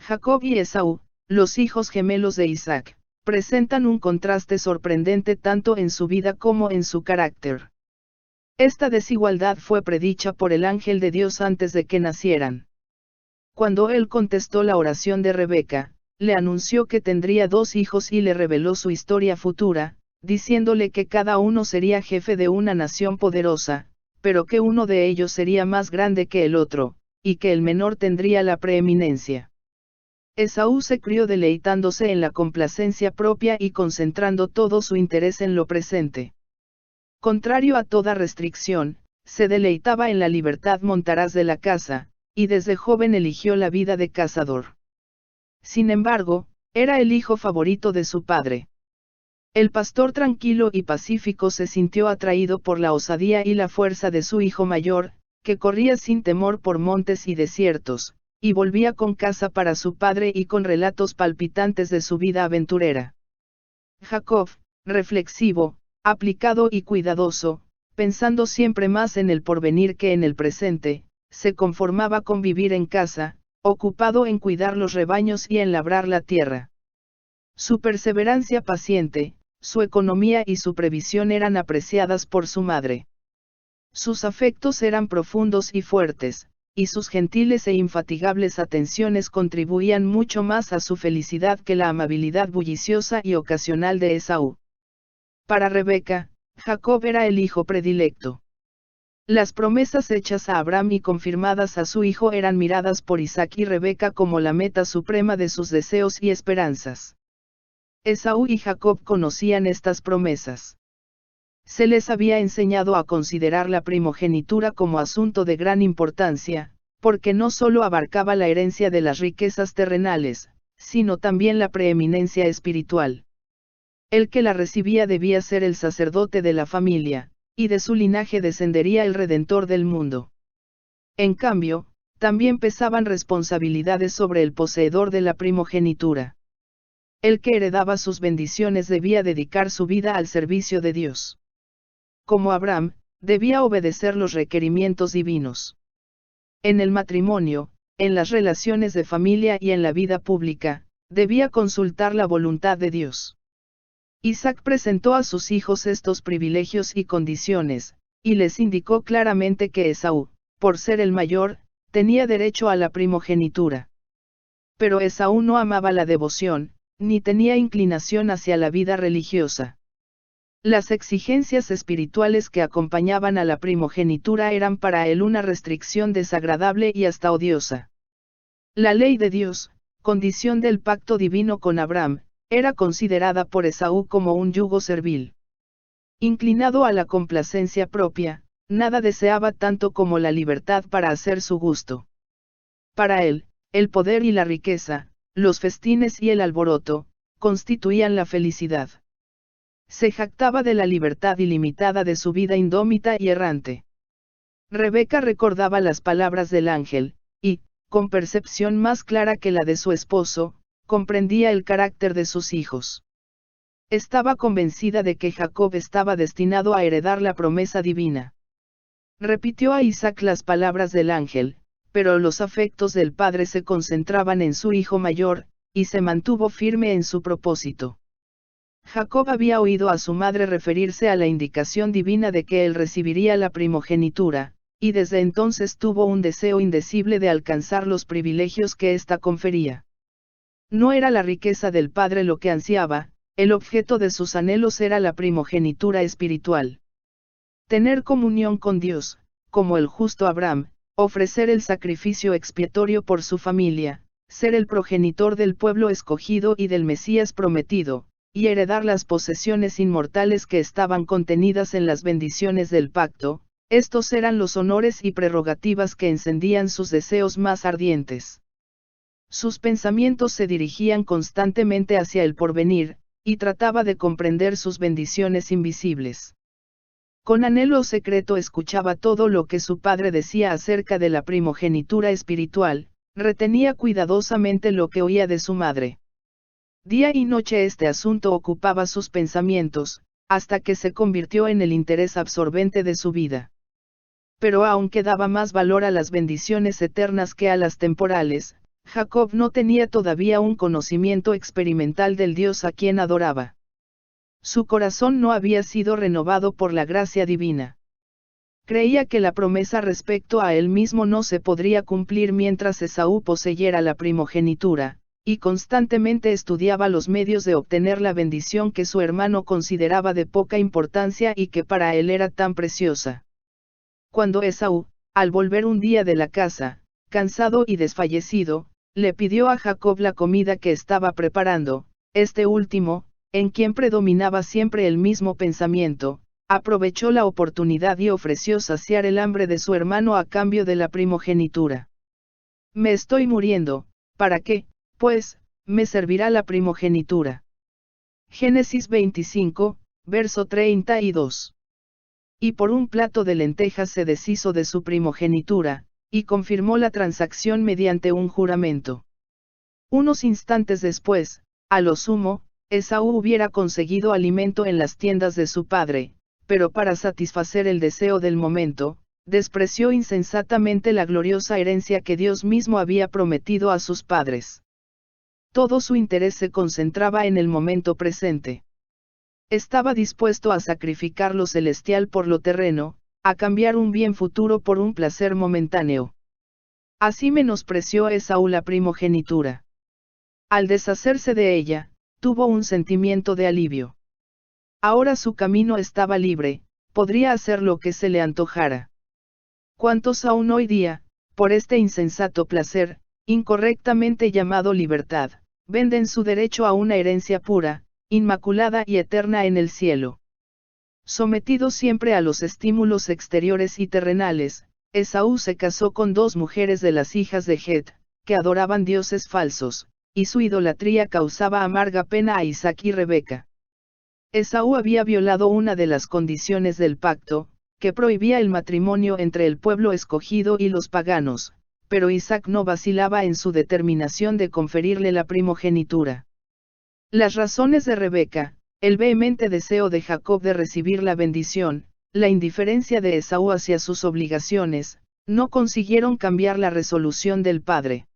Jacob y Esaú, los hijos gemelos de Isaac, presentan un contraste sorprendente tanto en su vida como en su carácter. Esta desigualdad fue predicha por el ángel de Dios antes de que nacieran. Cuando él contestó la oración de Rebeca, le anunció que tendría 2 hijos y le reveló su historia futura, diciéndole que cada uno sería jefe de una nación poderosa, pero que uno de ellos sería más grande que el otro, y que el menor tendría la preeminencia. Esaú se crió deleitándose en la complacencia propia y concentrando todo su interés en lo presente. Contrario a toda restricción, se deleitaba en la libertad montaraz de la caza, y desde joven eligió la vida de cazador. Sin embargo, era el hijo favorito de su padre. El pastor tranquilo y pacífico se sintió atraído por la osadía y la fuerza de su hijo mayor, que corría sin temor por montes y desiertos, y volvía con caza para su padre y con relatos palpitantes de su vida aventurera. Jacob, reflexivo, aplicado y cuidadoso, pensando siempre más en el porvenir que en el presente, se conformaba con vivir en casa, ocupado en cuidar los rebaños y en labrar la tierra. Su perseverancia paciente, su economía y su previsión eran apreciadas por su madre. Sus afectos eran profundos y fuertes, y sus gentiles e infatigables atenciones contribuían mucho más a su felicidad que la amabilidad bulliciosa y ocasional de Esaú. Para Rebeca, Jacob era el hijo predilecto. Las promesas hechas a Abraham y confirmadas a su hijo eran miradas por Isaac y Rebeca como la meta suprema de sus deseos y esperanzas. Esaú y Jacob conocían estas promesas. Se les había enseñado a considerar la primogenitura como asunto de gran importancia, porque no solo abarcaba la herencia de las riquezas terrenales, sino también la preeminencia espiritual. El que la recibía debía ser el sacerdote de la familia, y de su linaje descendería el Redentor del mundo. En cambio, también pesaban responsabilidades sobre el poseedor de la primogenitura. El que heredaba sus bendiciones debía dedicar su vida al servicio de Dios. Como Abraham, debía obedecer los requerimientos divinos. En el matrimonio, en las relaciones de familia y en la vida pública, debía consultar la voluntad de Dios. Isaac presentó a sus hijos estos privilegios y condiciones, y les indicó claramente que Esaú, por ser el mayor, tenía derecho a la primogenitura. Pero Esaú no amaba la devoción, ni tenía inclinación hacia la vida religiosa. Las exigencias espirituales que acompañaban a la primogenitura eran para él una restricción desagradable y hasta odiosa. La ley de Dios, condición del pacto divino con Abraham, era considerada por Esaú como un yugo servil. Inclinado a la complacencia propia, nada deseaba tanto como la libertad para hacer su gusto. Para él, el poder y la riqueza, los festines y el alboroto, constituían la felicidad. Se jactaba de la libertad ilimitada de su vida indómita y errante. Rebeca recordaba las palabras del ángel, y, con percepción más clara que la de su esposo, comprendía el carácter de sus hijos. Estaba convencida de que Jacob estaba destinado a heredar la promesa divina. Repitió a Isaac las palabras del ángel, pero los afectos del padre se concentraban en su hijo mayor, y se mantuvo firme en su propósito. Jacob había oído a su madre referirse a la indicación divina de que él recibiría la primogenitura, y desde entonces tuvo un deseo indecible de alcanzar los privilegios que ésta confería. No era la riqueza del padre lo que ansiaba, el objeto de sus anhelos era la primogenitura espiritual. Tener comunión con Dios, como el justo Abraham, ofrecer el sacrificio expiatorio por su familia, ser el progenitor del pueblo escogido y del Mesías prometido, y heredar las posesiones inmortales que estaban contenidas en las bendiciones del pacto, estos eran los honores y prerrogativas que encendían sus deseos más ardientes. Sus pensamientos se dirigían constantemente hacia el porvenir, y trataba de comprender sus bendiciones invisibles. Con anhelo secreto escuchaba todo lo que su padre decía acerca de la primogenitura espiritual, retenía cuidadosamente lo que oía de su madre. Día y noche este asunto ocupaba sus pensamientos, hasta que se convirtió en el interés absorbente de su vida. Pero aunque daba más valor a las bendiciones eternas que a las temporales, Jacob no tenía todavía un conocimiento experimental del Dios a quien adoraba. Su corazón no había sido renovado por la gracia divina. Creía que la promesa respecto a él mismo no se podría cumplir mientras Esaú poseyera la primogenitura, y constantemente estudiaba los medios de obtener la bendición que su hermano consideraba de poca importancia y que para él era tan preciosa. Cuando Esaú, al volver un día de la casa, cansado y desfallecido, le pidió a Jacob la comida que estaba preparando, este último, en quien predominaba siempre el mismo pensamiento, aprovechó la oportunidad y ofreció saciar el hambre de su hermano a cambio de la primogenitura. Me estoy muriendo, ¿para qué, pues, me servirá la primogenitura? Génesis 25, verso 32. Y por un plato de lentejas se deshizo de su primogenitura, y confirmó la transacción mediante un juramento. Unos instantes después, a lo sumo, Esaú hubiera conseguido alimento en las tiendas de su padre, pero para satisfacer el deseo del momento, despreció insensatamente la gloriosa herencia que Dios mismo había prometido a sus padres. Todo su interés se concentraba en el momento presente. Estaba dispuesto a sacrificar lo celestial por lo terreno, a cambiar un bien futuro por un placer momentáneo. Así menospreció Esaú la primogenitura. Al deshacerse de ella, tuvo un sentimiento de alivio. Ahora su camino estaba libre, podría hacer lo que se le antojara. ¿Cuántos aún hoy día, por este insensato placer, incorrectamente llamado libertad, venden su derecho a una herencia pura, inmaculada y eterna en el cielo? Sometido siempre a los estímulos exteriores y terrenales, Esaú se casó con dos mujeres de las hijas de Het, que adoraban dioses falsos, y su idolatría causaba amarga pena a Isaac y Rebeca. Esaú había violado una de las condiciones del pacto, que prohibía el matrimonio entre el pueblo escogido y los paganos, pero Isaac no vacilaba en su determinación de conferirle la primogenitura. Las razones de Rebeca, el vehemente deseo de Jacob de recibir la bendición, la indiferencia de Esaú hacia sus obligaciones, no consiguieron cambiar la resolución del padre.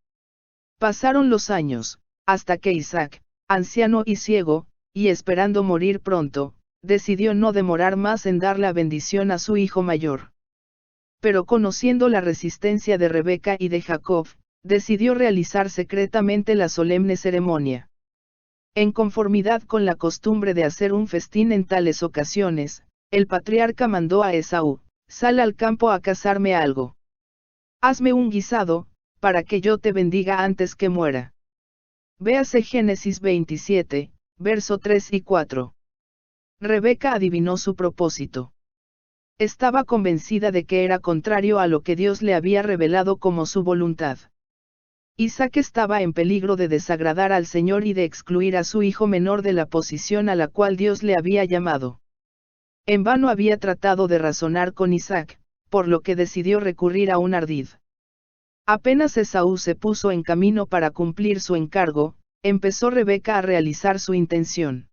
Pasaron los años, hasta que Isaac, anciano y ciego, y esperando morir pronto, decidió no demorar más en dar la bendición a su hijo mayor. Pero conociendo la resistencia de Rebeca y de Jacob, decidió realizar secretamente la solemne ceremonia. En conformidad con la costumbre de hacer un festín en tales ocasiones, el patriarca mandó a Esaú: sal al campo a cazarme algo. Hazme un guisado, para que yo te bendiga antes que muera. Véase Génesis 27, verso 3 y 4. Rebeca adivinó su propósito. Estaba convencida de que era contrario a lo que Dios le había revelado como su voluntad. Isaac estaba en peligro de desagradar al Señor y de excluir a su hijo menor de la posición a la cual Dios le había llamado. En vano había tratado de razonar con Isaac, por lo que decidió recurrir a un ardid. Apenas Esaú se puso en camino para cumplir su encargo, empezó Rebeca a realizar su intención.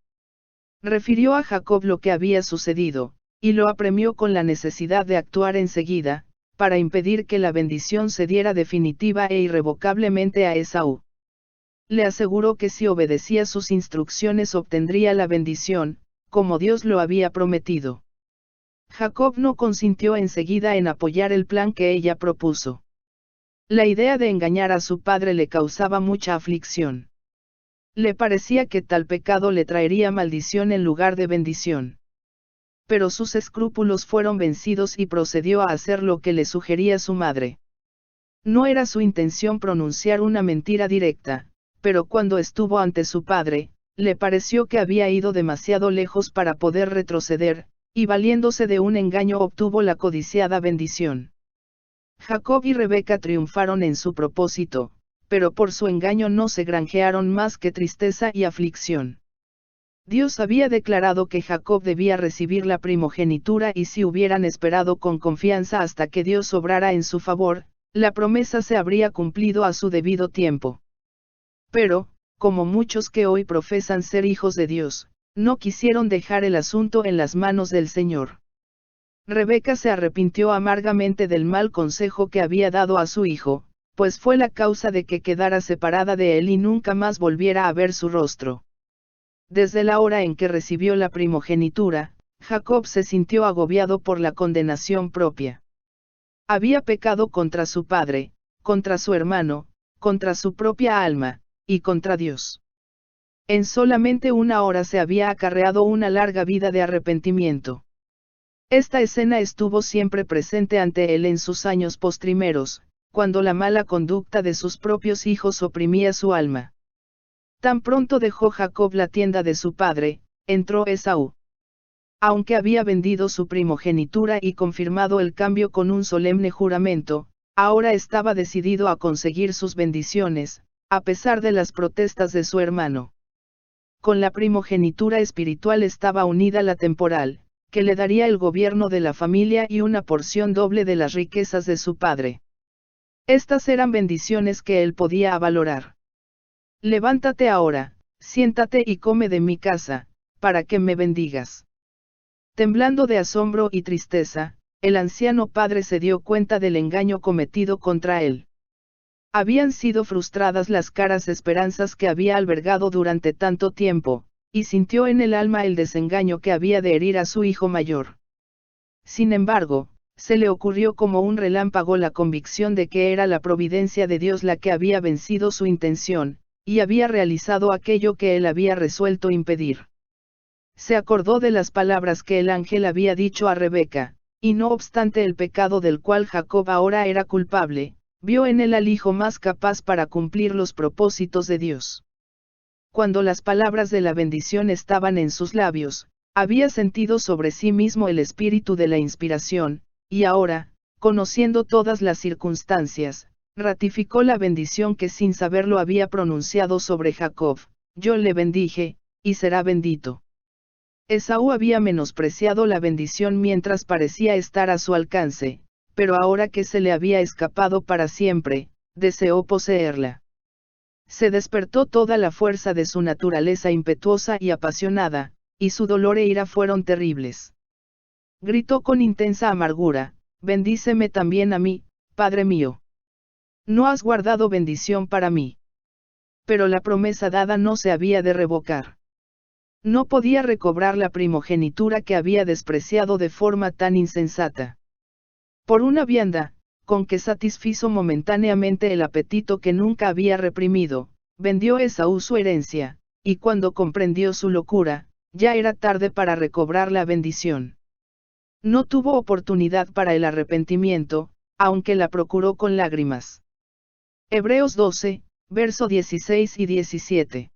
Refirió a Jacob lo que había sucedido, y lo apremió con la necesidad de actuar enseguida, para impedir que la bendición se diera definitiva e irrevocablemente a Esaú. Le aseguró que si obedecía sus instrucciones obtendría la bendición, como Dios lo había prometido. Jacob no consintió enseguida en apoyar el plan que ella propuso. La idea de engañar a su padre le causaba mucha aflicción. Le parecía que tal pecado le traería maldición en lugar de bendición. Pero sus escrúpulos fueron vencidos y procedió a hacer lo que le sugería su madre. No era su intención pronunciar una mentira directa, pero cuando estuvo ante su padre, le pareció que había ido demasiado lejos para poder retroceder, y valiéndose de un engaño obtuvo la codiciada bendición. Jacob y Rebeca triunfaron en su propósito, pero por su engaño no se granjearon más que tristeza y aflicción. Dios había declarado que Jacob debía recibir la primogenitura y si hubieran esperado con confianza hasta que Dios obrara en su favor, la promesa se habría cumplido a su debido tiempo. Pero, como muchos que hoy profesan ser hijos de Dios, no quisieron dejar el asunto en las manos del Señor. Rebeca se arrepintió amargamente del mal consejo que había dado a su hijo, pues fue la causa de que quedara separada de él y nunca más volviera a ver su rostro. Desde la hora en que recibió la primogenitura, Jacob se sintió agobiado por la condenación propia. Había pecado contra su padre, contra su hermano, contra su propia alma, y contra Dios. En solamente una hora se había acarreado una larga vida de arrepentimiento. Esta escena estuvo siempre presente ante él en sus años postrimeros, cuando la mala conducta de sus propios hijos oprimía su alma. Tan pronto dejó Jacob la tienda de su padre, entró Esaú. Aunque había vendido su primogenitura y confirmado el cambio con un solemne juramento, ahora estaba decidido a conseguir sus bendiciones, a pesar de las protestas de su hermano. Con la primogenitura espiritual estaba unida la temporal, que le daría el gobierno de la familia y una porción doble de las riquezas de su padre. Estas eran bendiciones que él podía valorar. Levántate ahora, siéntate y come de mi casa, para que me bendigas. Temblando de asombro y tristeza, el anciano padre se dio cuenta del engaño cometido contra él. Habían sido frustradas las caras esperanzas que había albergado durante tanto tiempo, y sintió en el alma el desengaño que había de herir a su hijo mayor. Sin embargo, se le ocurrió como un relámpago la convicción de que era la providencia de Dios la que había vencido su intención, y había realizado aquello que él había resuelto impedir. Se acordó de las palabras que el ángel había dicho a Rebeca, y no obstante el pecado del cual Jacob ahora era culpable, vio en él al hijo más capaz para cumplir los propósitos de Dios. Cuando las palabras de la bendición estaban en sus labios, había sentido sobre sí mismo el espíritu de la inspiración, y ahora, conociendo todas las circunstancias, ratificó la bendición que sin saberlo había pronunciado sobre Jacob: yo le bendije, y será bendito. Esaú había menospreciado la bendición mientras parecía estar a su alcance, pero ahora que se le había escapado para siempre, deseó poseerla. Se despertó toda la fuerza de su naturaleza impetuosa y apasionada, y su dolor e ira fueron terribles. Gritó con intensa amargura: bendíceme también a mí, Padre mío. No has guardado bendición para mí. Pero la promesa dada no se había de revocar. No podía recobrar la primogenitura que había despreciado de forma tan insensata. Por una vianda, con que satisfizo momentáneamente el apetito que nunca había reprimido, vendió Esaú su herencia, y cuando comprendió su locura, ya era tarde para recobrar la bendición. No tuvo oportunidad para el arrepentimiento, aunque la procuró con lágrimas. Hebreos 12, verso 16 y 17.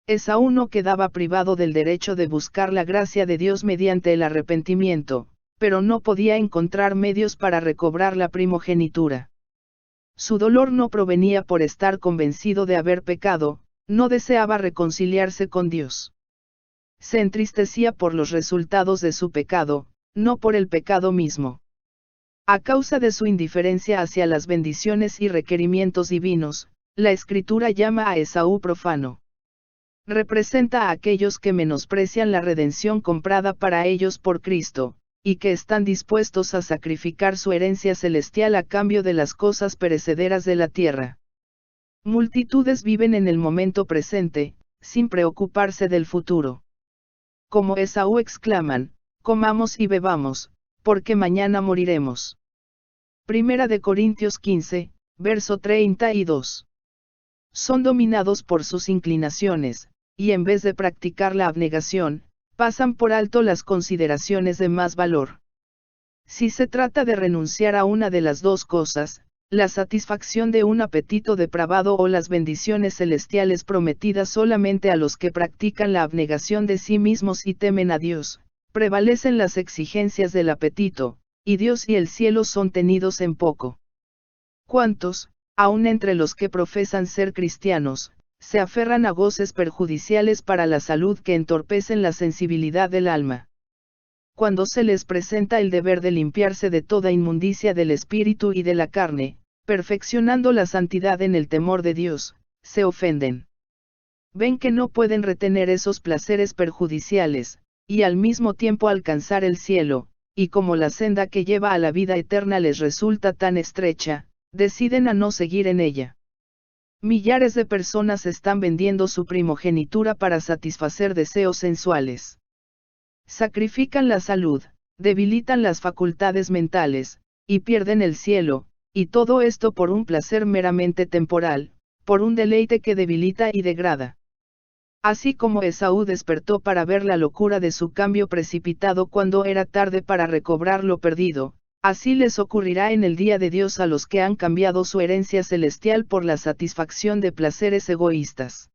Esaú no quedaba privado del derecho de buscar la gracia de Dios mediante el arrepentimiento, pero no podía encontrar medios para recobrar la primogenitura. Su dolor no provenía por estar convencido de haber pecado, no deseaba reconciliarse con Dios. Se entristecía por los resultados de su pecado, no por el pecado mismo. A causa de su indiferencia hacia las bendiciones y requerimientos divinos, la Escritura llama a Esaú profano. Representa a aquellos que menosprecian la redención comprada para ellos por Cristo, y que están dispuestos a sacrificar su herencia celestial a cambio de las cosas perecederas de la tierra. Multitudes viven en el momento presente, sin preocuparse del futuro. Como Esaú exclaman: comamos y bebamos, porque mañana moriremos. Primera de Corintios 15, verso 32. Son dominados por sus inclinaciones, y en vez de practicar la abnegación, pasan por alto las consideraciones de más valor. Si se trata de renunciar a una de las dos cosas, la satisfacción de un apetito depravado o las bendiciones celestiales prometidas solamente a los que practican la abnegación de sí mismos y temen a Dios, prevalecen las exigencias del apetito, y Dios y el cielo son tenidos en poco. ¿Cuántos, aun entre los que profesan ser cristianos, se aferran a goces perjudiciales para la salud que entorpecen la sensibilidad del alma? Cuando se les presenta el deber de limpiarse de toda inmundicia del espíritu y de la carne, perfeccionando la santidad en el temor de Dios, se ofenden. Ven que no pueden retener esos placeres perjudiciales, y al mismo tiempo alcanzar el cielo, y como la senda que lleva a la vida eterna les resulta tan estrecha, deciden a no seguir en ella. Millares de personas están vendiendo su primogenitura para satisfacer deseos sensuales. Sacrifican la salud, debilitan las facultades mentales, y pierden el cielo, y todo esto por un placer meramente temporal, por un deleite que debilita y degrada. Así como Esaú despertó para ver la locura de su cambio precipitado cuando era tarde para recobrar lo perdido, así les ocurrirá en el día de Dios a los que han cambiado su herencia celestial por la satisfacción de placeres egoístas.